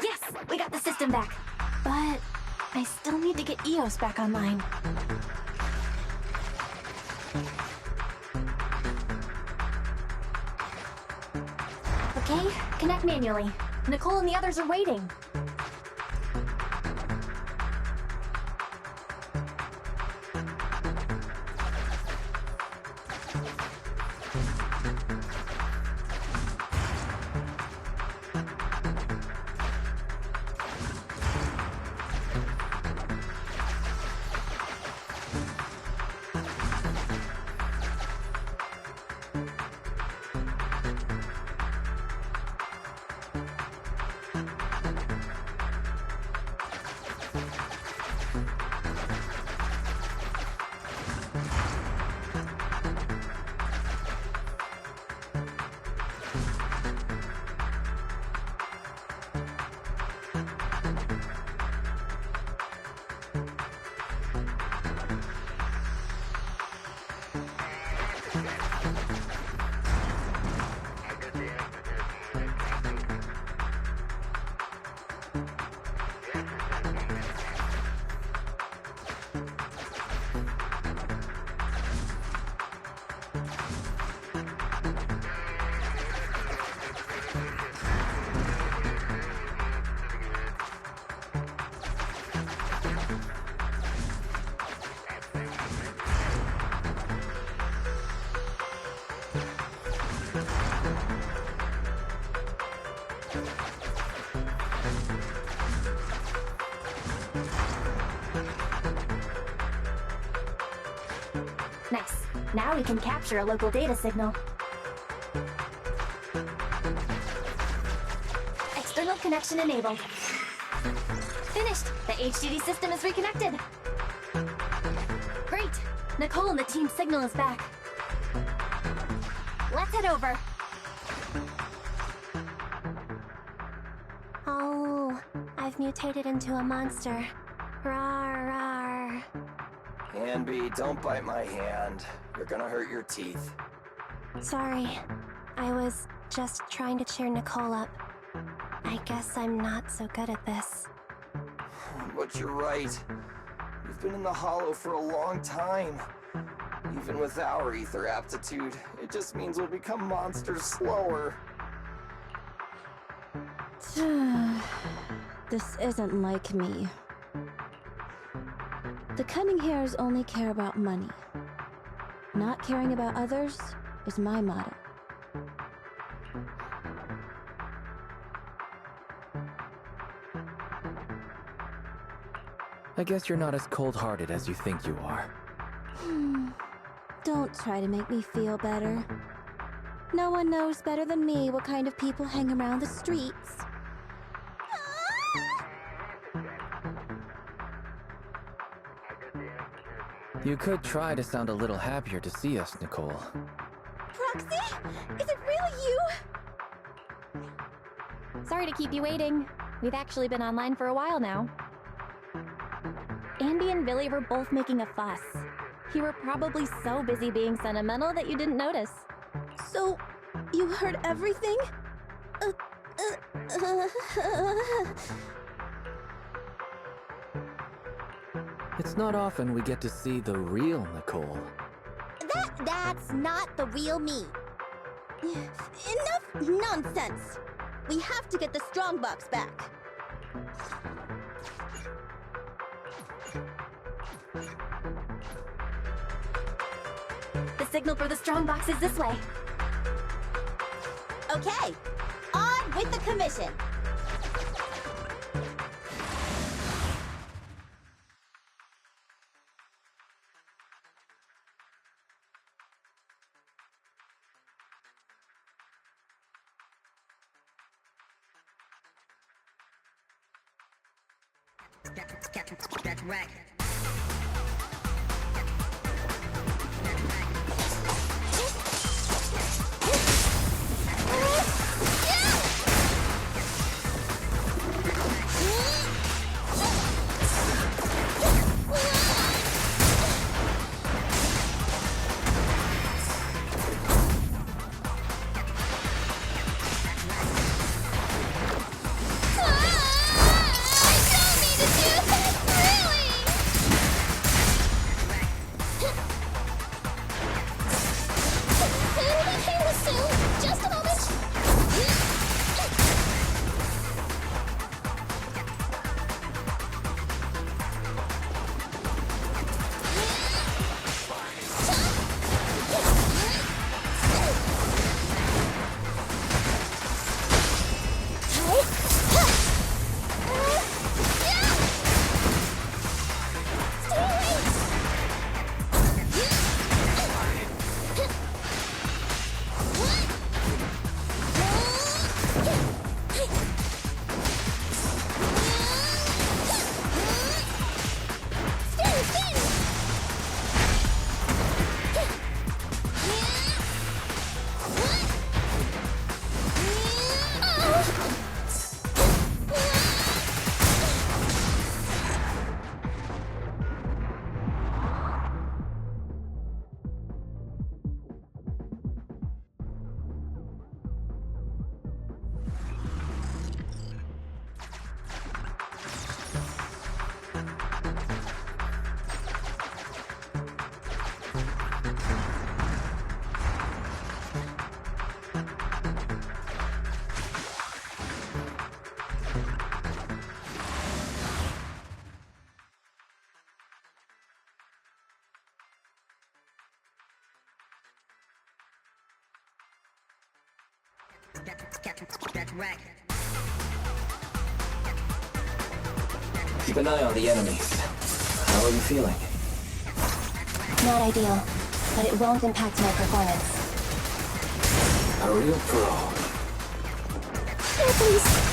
Yes! We got the system back! But I still need to get EOS back online. Okay, connect manually. Nicole and the others are waiting. Nice. Now we can capture a local data signal. External connection enabled. Finished! The HDD system is reconnected. Great! Nicole and the team signal is back. Let's head over. Oh, I've mutated into a monster. Rawr, rawr. Hanby, don't bite my hand. You're gonna hurt your teeth. Sorry. I was just trying to cheer Nicole up. I guess I'm not so good at this. But you're right. We've been in the hollow for a long time. Even with our ether aptitude, it just means we'll become monsters slower. This isn't like me. The cunning hairs only care about money. Not caring about others is my motto. I guess you're not as cold-hearted as you think you are. Don't try to make me feel better. No one knows better than me what kind of people hang around the streets. You could try to sound a little happier to see us, Nicole. Proxy? Is it really you? Sorry to keep you waiting. We've actually been online for a while now. Andy and Billy were both making a fuss. You were probably so busy being sentimental that you didn't notice. So, you heard everything? It's not often we get to see the real Nicole. That's not the real me. Enough nonsense. We have to get the strongbox back. The signal for the strongbox is this way. Okay, on with the commission. That's right. That's right. Keep an eye on the enemies. How are you feeling? Not ideal, but it won't impact my performance. A real pro. No, please.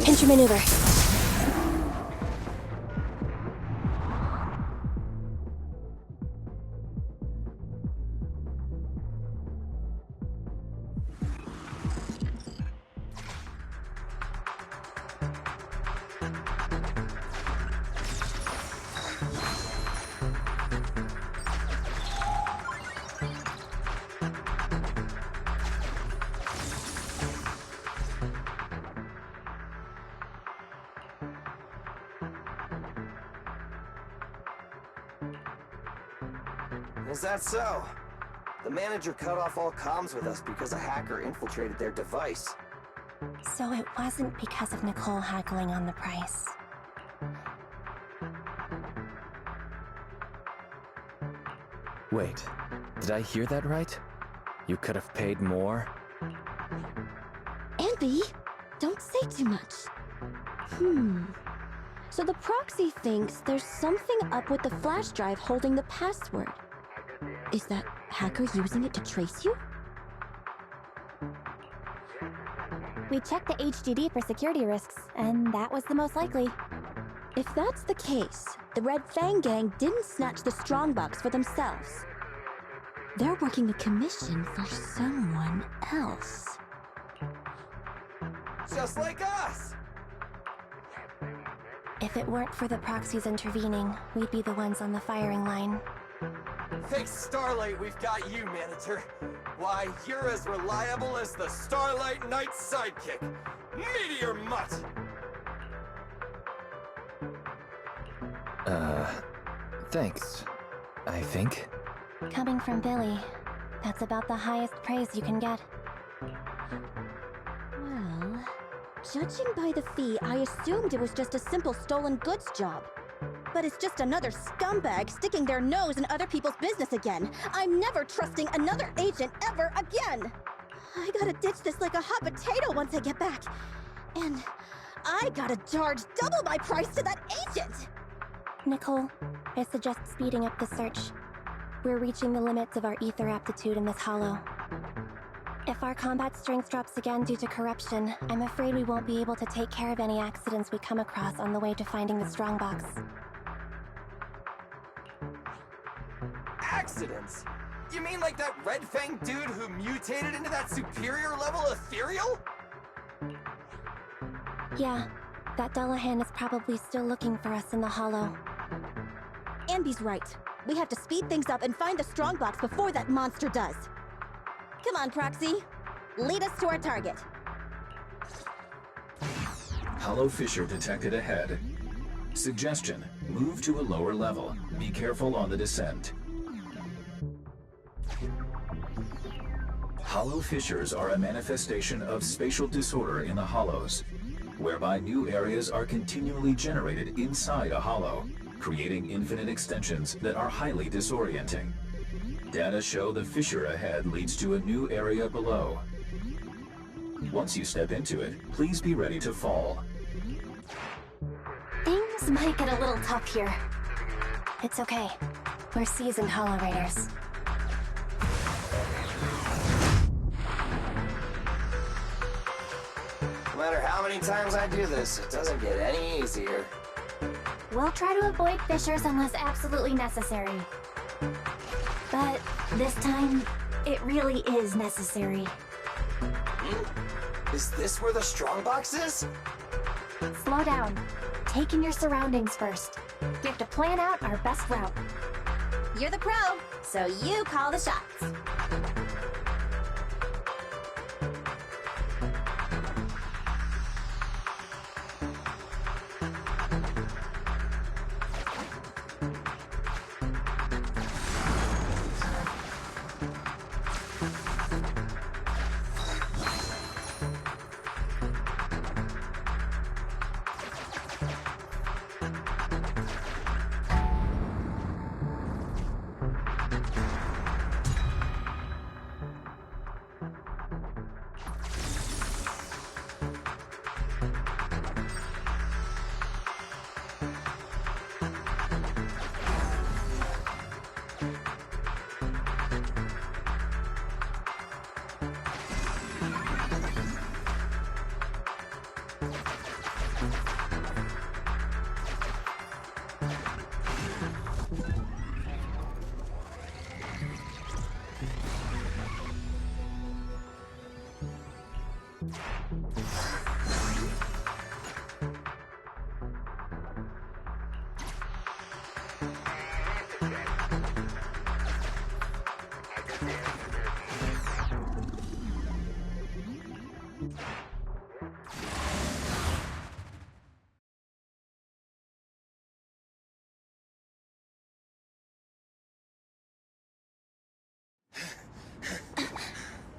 Pincher maneuver. Is that so? The manager cut off all comms with us because a hacker infiltrated their device. So it wasn't because of Nicole haggling on the price. Wait, did I hear that right? You could have paid more? Andy, don't say too much. So the proxy thinks there's something up with the flash drive holding the password. Is that hacker using it to trace you? We checked the HDD for security risks, and that was the most likely. If that's the case, the Red Fang gang didn't snatch the strongbox for themselves. They're working a commission for someone else. Just like us! If it weren't for the proxies intervening, we'd be the ones on the firing line. Thanks Starlight, we've got you, manager. Why, you're as reliable as the Starlight Knight's sidekick, Meteor Mutt! Thanks. I think. Coming from Billy, that's about the highest praise you can get. Well, judging by the fee, I assumed it was just a simple stolen goods job. But it's just another scumbag sticking their nose in other people's business again. I'm never trusting another agent ever again. I gotta ditch this like a hot potato once I get back. And I gotta charge double my price to that agent! Nicole, I suggest speeding up the search. We're reaching the limits of our ether aptitude in this hollow. If our combat strength drops again due to corruption, I'm afraid we won't be able to take care of any accidents we come across on the way to finding the strongbox. Accidents? You mean like that Red Fang dude who mutated into that superior level ethereal? Yeah, that Dullahan is probably still looking for us in the hollow. Ambi's right. We have to speed things up and find the strongbox before that monster does. Come on, Proxy. Lead us to our target. Hollow fissure detected ahead. Suggestion, move to a lower level. Be careful on the descent. Hollow fissures are a manifestation of spatial disorder in the hollows, whereby new areas are continually generated inside a hollow, creating infinite extensions that are highly disorienting. Data show the fissure ahead leads to a new area below. Once you step into it, please be ready to fall. Things might get a little tough here. It's okay. We're seasoned Hollow Raiders. No matter how many times I do this, it doesn't get any easier. We'll try to avoid fissures unless absolutely necessary. But this time, it really is necessary. Is this where the strongbox is? Slow down. Take in your surroundings first. We have to plan out our best route. You're the pro, so you call the shots.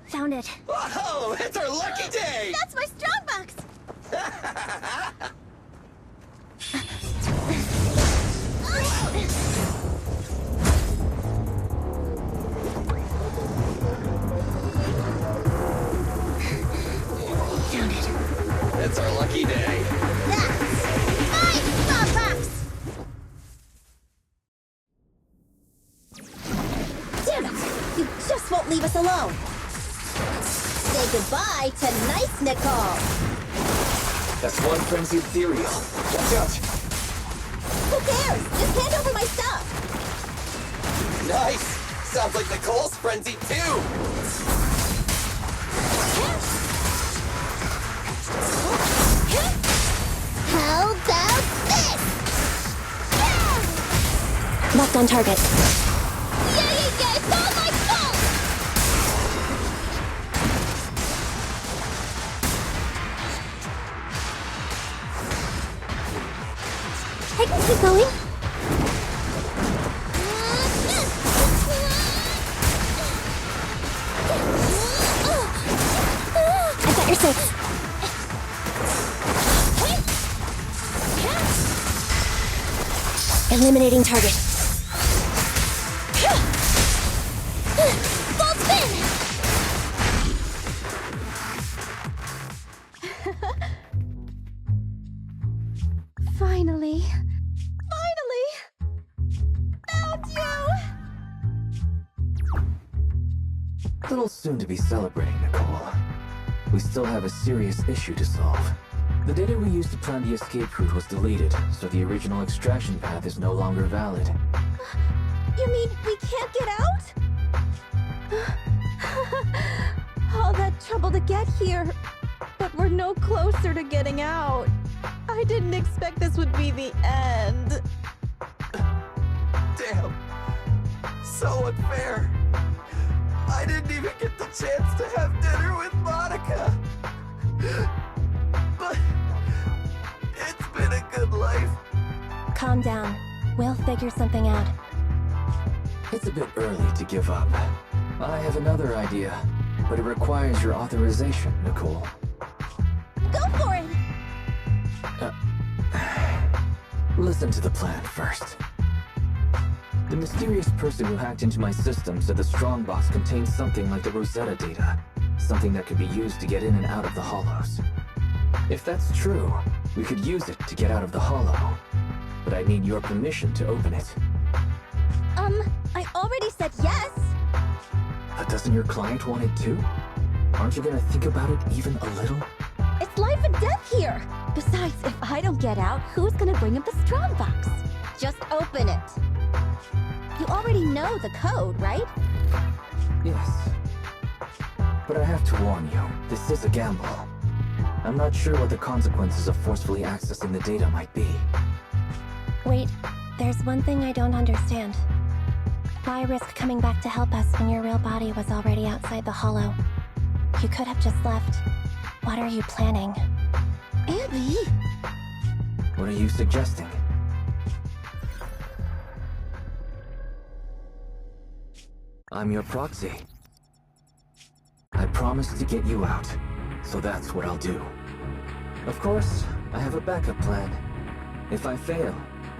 Found it. Oh, it's our lucky day! That's my strongbox! Found it. It's our lucky day. That's my strongbox! Damn it! You just won't leave us alone! Say goodbye to nice Nicole! That's one frenzied cereal. Watch out! Who cares? Just hand over my stuff! Nice! Sounds like Nicole's frenzied too! How about this? Locked on target. Yeah, it's all my fault! I can keep going. I got your six. Eliminating target. Full spin! Finally. Found you! Little soon to be celebrating, Nicole. We still have a serious issue to solve. The data we used to plan the escape route was deleted, so the original extraction path is no longer valid. You mean we can't get out? All that trouble to get here, but we're no closer to getting out. I didn't expect this would be the end. Damn. So unfair. I didn't even get the chance to have dinner with Monica. But it's been a good life. Calm down. We'll figure something out. It's a bit early to give up. I have another idea, but it requires your authorization, Nicole. Go for it! Listen to the plan first. The mysterious person who hacked into my system said the strongbox contains something like the Rosetta data, something that could be used to get in and out of the hollows. If that's true, we could use it to get out of the hollow, but I need your permission to open it. I already said yes! But doesn't your client want it too? Aren't you gonna think about it even a little? It's life and death here! Besides, if I don't get out, who's gonna bring up the strongbox? Just open it. You already know the code, right? Yes. But I have to warn you, this is a gamble. I'm not sure what the consequences of forcefully accessing the data might be. Wait, there's one thing I don't understand. Why risk coming back to help us when your real body was already outside the hollow? You could have just left. What are you planning? Abby! What are you suggesting? I'm your proxy. I promised to get you out, so that's what I'll do. Of course, I have a backup plan. If I fail,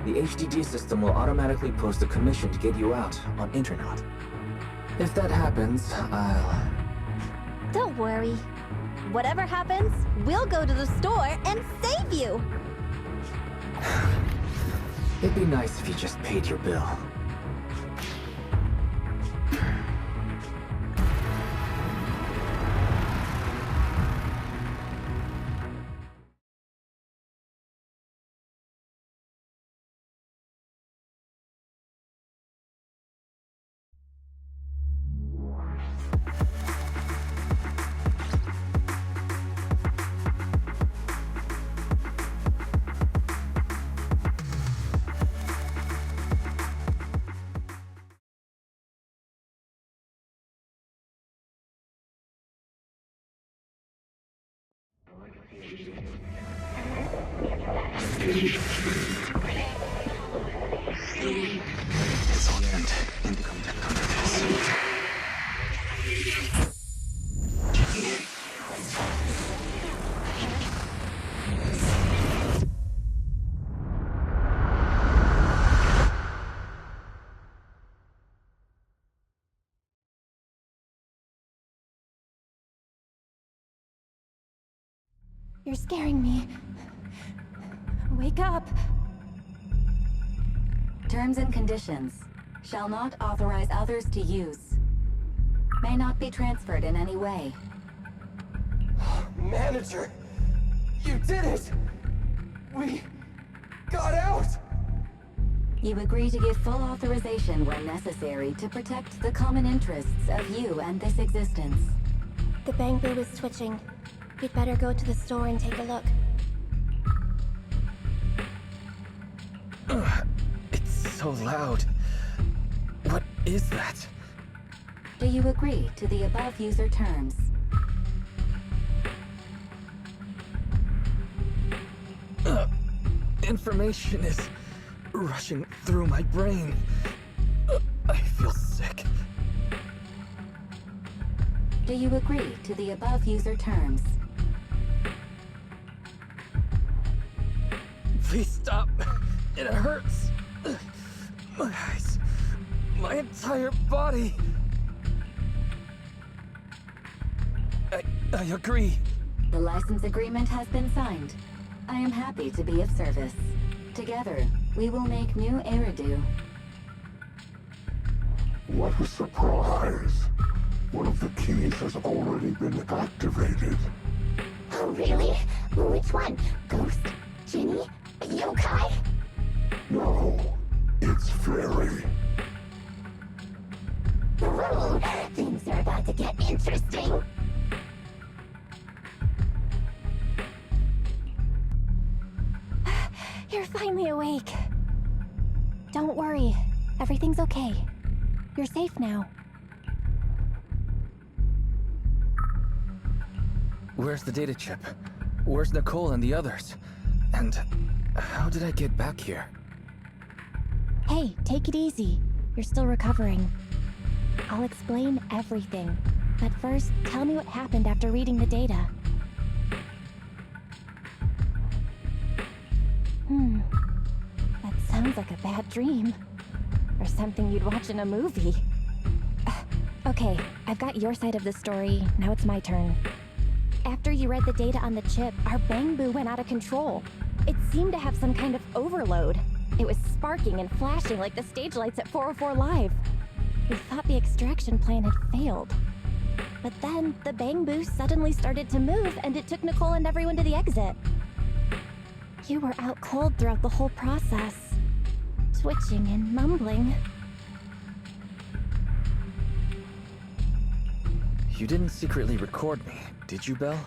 the HDD system will automatically post a commission to get you out on Internet. If that happens, I'll... Don't worry. Whatever happens, we'll go to the store and save you! It'd be nice if you just paid your bill. You're scaring me. Wake up! Terms and conditions. Shall not authorize others to use. May not be transferred in any way. Manager! You did it! We got out! You agree to give full authorization when necessary to protect the common interests of you and this existence. The Bangbu is twitching. We'd better go to the store and take a look. It's so loud. What is that? Do you agree to the above user terms? Information is rushing through my brain. I feel sick. Do you agree to the above user terms? Please stop. It hurts. My eyes. My entire body. I agree. The license agreement has been signed. I am happy to be of service. Together, we will make new Eridu. What a surprise! One of the keys has already been activated. Oh, really? Which one? Ghost? Genie? Yokai? No, it's Fairy. Ooh, things are about to get interesting. You're finally awake. Don't worry. Everything's okay. You're safe now. Where's the data chip? Where's Nicole and the others? And how did I get back here? Hey, take it easy. You're still recovering. I'll explain everything. But first, tell me what happened after reading the data. That sounds like a bad dream. Or something you'd watch in a movie. Okay, I've got your side of the story. Now it's my turn. After you read the data on the chip, our Bangbu went out of control. It seemed to have some kind of overload. It was sparking and flashing like the stage lights at 404 Live. We thought the extraction plan had failed. But then, the bang boost suddenly started to move, and it took Nicole and everyone to the exit. You were out cold throughout the whole process, twitching and mumbling. You didn't secretly record me, did you, Belle?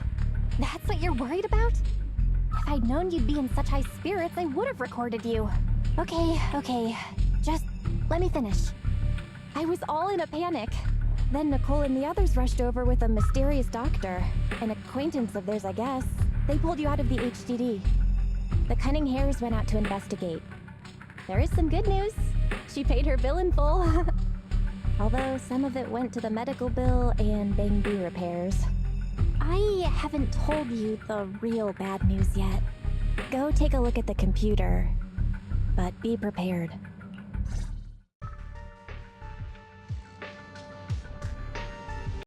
That's what you're worried about? If I'd known you'd be in such high spirits, I would have recorded you. Okay. Just let me finish. I was all in a panic. Then Nicole and the others rushed over with a mysterious doctor. An acquaintance of theirs, I guess. They pulled you out of the HDD. The Cunning Hares went out to investigate. There is some good news. She paid her bill in full. Although some of it went to the medical bill and Bang Boo repairs. I haven't told you the real bad news yet. Go take a look at the computer. But be prepared.